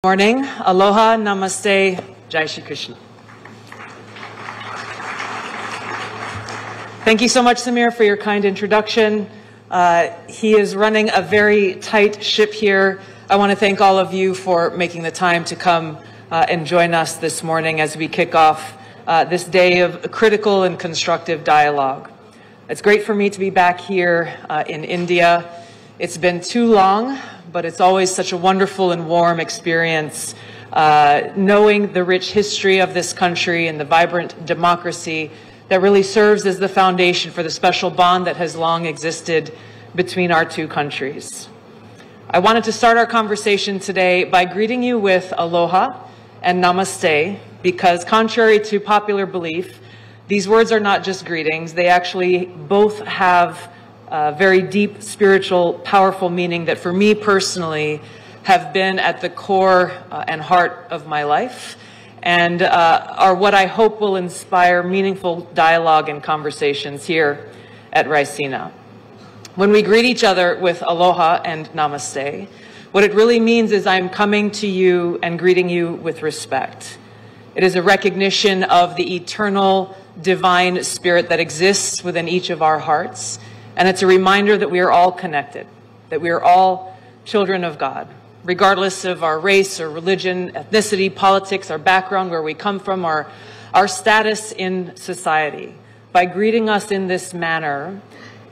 Morning. Aloha, namaste, Jai Shri Krishna. Thank you so much, Samir, for your kind introduction. He is running a very tight ship here. I want to thank all of you for making the time to come and join us this morning as we kick off this day of critical and constructive dialogue. It's great for me to be back here in India. It's been too long, but it's always such a wonderful and warm experience knowing the rich history of this country and the vibrant democracy that really serves as the foundation for the special bond that has long existed between our two countries. I wanted to start our conversation today by greeting you with aloha and namaste, because contrary to popular belief, these words are not just greetings. They actually both have very deep, spiritual, powerful meaning that for me personally have been at the core and heart of my life and are what I hope will inspire meaningful dialogue and conversations here at Raisina. When we greet each other with aloha and namaste, what it really means is I'm coming to you and greeting you with respect. It is a recognition of the eternal, divine spirit that exists within each of our hearts. And it's a reminder that we are all connected, that we are all children of God, regardless of our race or religion, ethnicity, politics, our background, where we come from, our status in society. By greeting us in this manner,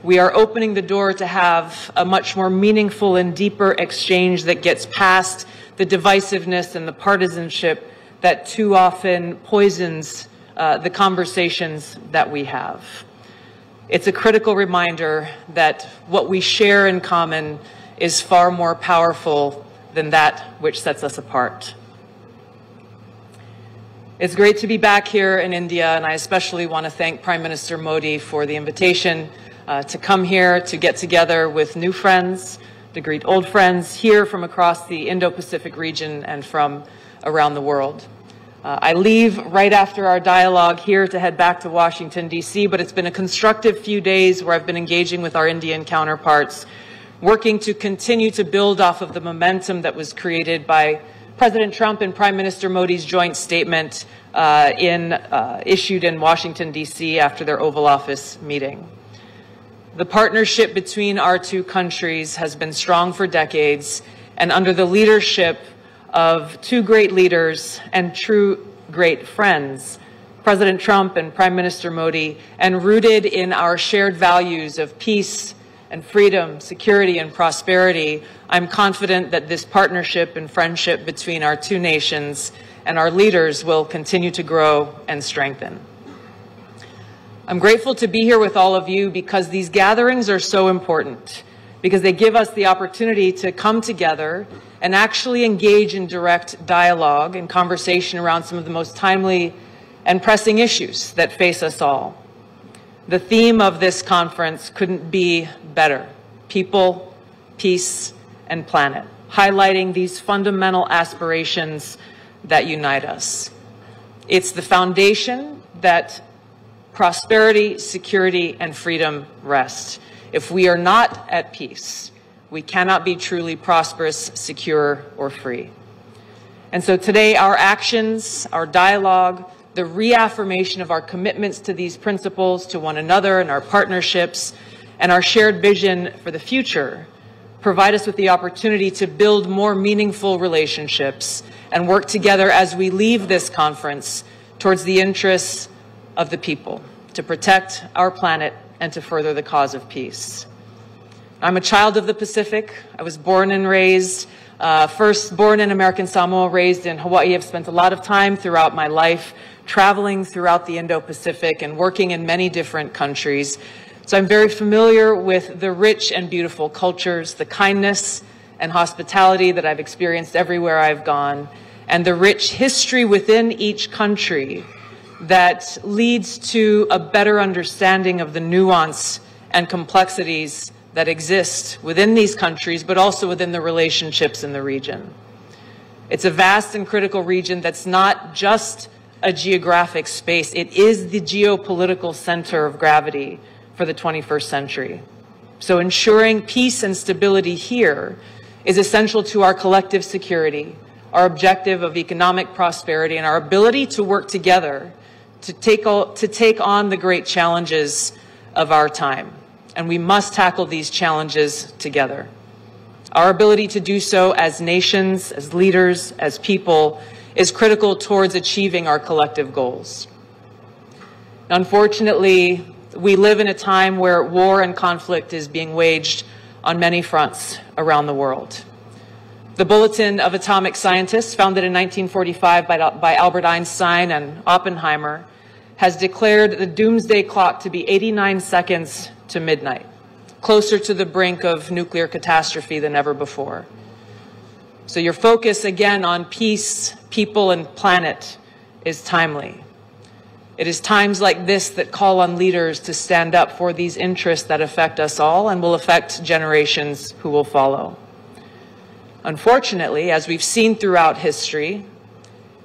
we are opening the door to have a much more meaningful and deeper exchange that gets past the divisiveness and the partisanship that too often poisons the conversations that we have. It's a critical reminder that what we share in common is far more powerful than that which sets us apart. It's great to be back here in India, and I especially want to thank Prime Minister Modi for the invitation to come here to get together with new friends, to greet old friends here from across the Indo-Pacific region and from around the world. I leave right after our dialogue here to head back to Washington, D.C., but it's been a constructive few days where I've been engaging with our Indian counterparts, working to continue to build off of the momentum that was created by President Trump and Prime Minister Modi's joint statement issued in Washington, D.C. after their Oval Office meeting. The partnership between our two countries has been strong for decades, and under the leadership of two great leaders and true great friends, President Trump and Prime Minister Modi, and rooted in our shared values of peace and freedom, security and prosperity, I'm confident that this partnership and friendship between our two nations and our leaders will continue to grow and strengthen. I'm grateful to be here with all of you because these gatherings are so important, because they give us the opportunity to come together and actually engage in direct dialogue and conversation around some of the most timely and pressing issues that face us all. The theme of this conference couldn't be better: people, peace, and planet, highlighting these fundamental aspirations that unite us. It's the foundation that prosperity, security, and freedom rest. If we are not at peace, we cannot be truly prosperous, secure, or free. And so today, our actions, our dialogue, the reaffirmation of our commitments to these principles, to one another and our partnerships, and our shared vision for the future provide us with the opportunity to build more meaningful relationships and work together as we leave this conference towards the interests of the people, to protect our planet and to further the cause of peace. I'm a child of the Pacific. I was born and raised, first born in American Samoa, raised in Hawaii. I've spent a lot of time throughout my life traveling throughout the Indo-Pacific and working in many different countries. So I'm very familiar with the rich and beautiful cultures, the kindness and hospitality that I've experienced everywhere I've gone, and the rich history within each country that leads to a better understanding of the nuance and complexities that exist within these countries, but also within the relationships in the region. It's a vast and critical region that's not just a geographic space. It is the geopolitical center of gravity for the 21st century. So ensuring peace and stability here is essential to our collective security, our objective of economic prosperity, and our ability to work together to take on the great challenges of our time. And we must tackle these challenges together. Our ability to do so as nations, as leaders, as people, is critical towards achieving our collective goals. Unfortunately, we live in a time where war and conflict is being waged on many fronts around the world. The Bulletin of Atomic Scientists, founded in 1945 by Albert Einstein and Oppenheimer, has declared the doomsday clock to be 89 seconds to midnight, closer to the brink of nuclear catastrophe than ever before. So your focus again on peace, people, and planet is timely. It is times like this that call on leaders to stand up for these interests that affect us all and will affect generations who will follow. Unfortunately, as we've seen throughout history,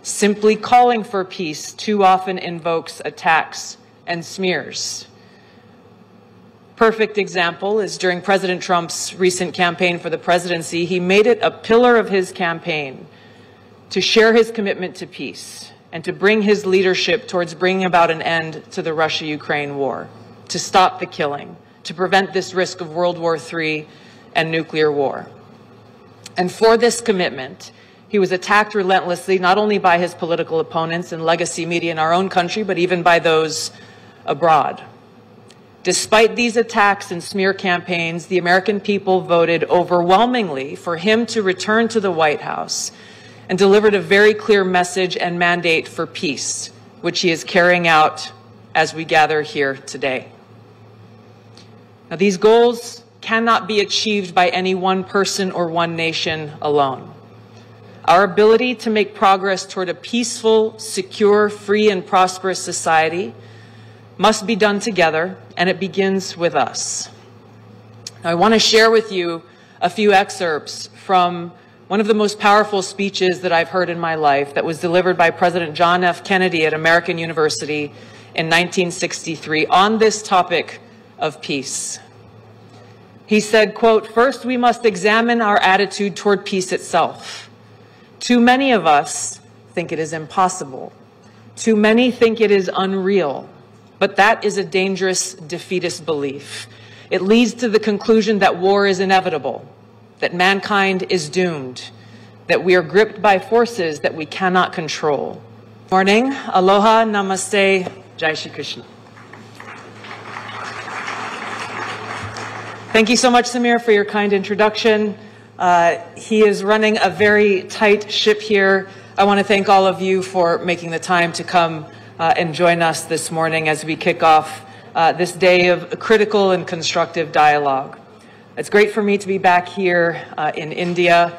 simply calling for peace too often invokes attacks and smears. Perfect example is during President Trump's recent campaign for the presidency. He made it a pillar of his campaign to share his commitment to peace and to bring his leadership towards bringing about an end to the Russia-Ukraine war, to stop the killing, to prevent this risk of World War III and nuclear war. And for this commitment, he was attacked relentlessly, not only by his political opponents and legacy media in our own country, but even by those abroad. Despite these attacks and smear campaigns, the American people voted overwhelmingly for him to return to the White House and delivered a very clear message and mandate for peace, which he is carrying out as we gather here today. Now, these goals cannot be achieved by any one person or one nation alone. Our ability to make progress toward a peaceful, secure, free, and prosperous society must be done together, and it begins with us. Now, I want to share with you a few excerpts from one of the most powerful speeches that I've heard in my life that was delivered by President John F. Kennedy at American University in 1963 on this topic of peace. He said, quote, "First, we must examine our attitude toward peace itself. Too many of us think it is impossible. Too many think it is unreal. But that is a dangerous defeatist belief. It leads to the conclusion that war is inevitable, that mankind is doomed, that we are gripped by forces that we cannot control." Morning, aloha, namaste, Jai Shri Krishna. Thank you so much, Samir, for your kind introduction. He is running a very tight ship here. I want to thank all of you for making the time to come and join us this morning as we kick off this day of critical and constructive dialogue. It's great for me to be back here in India.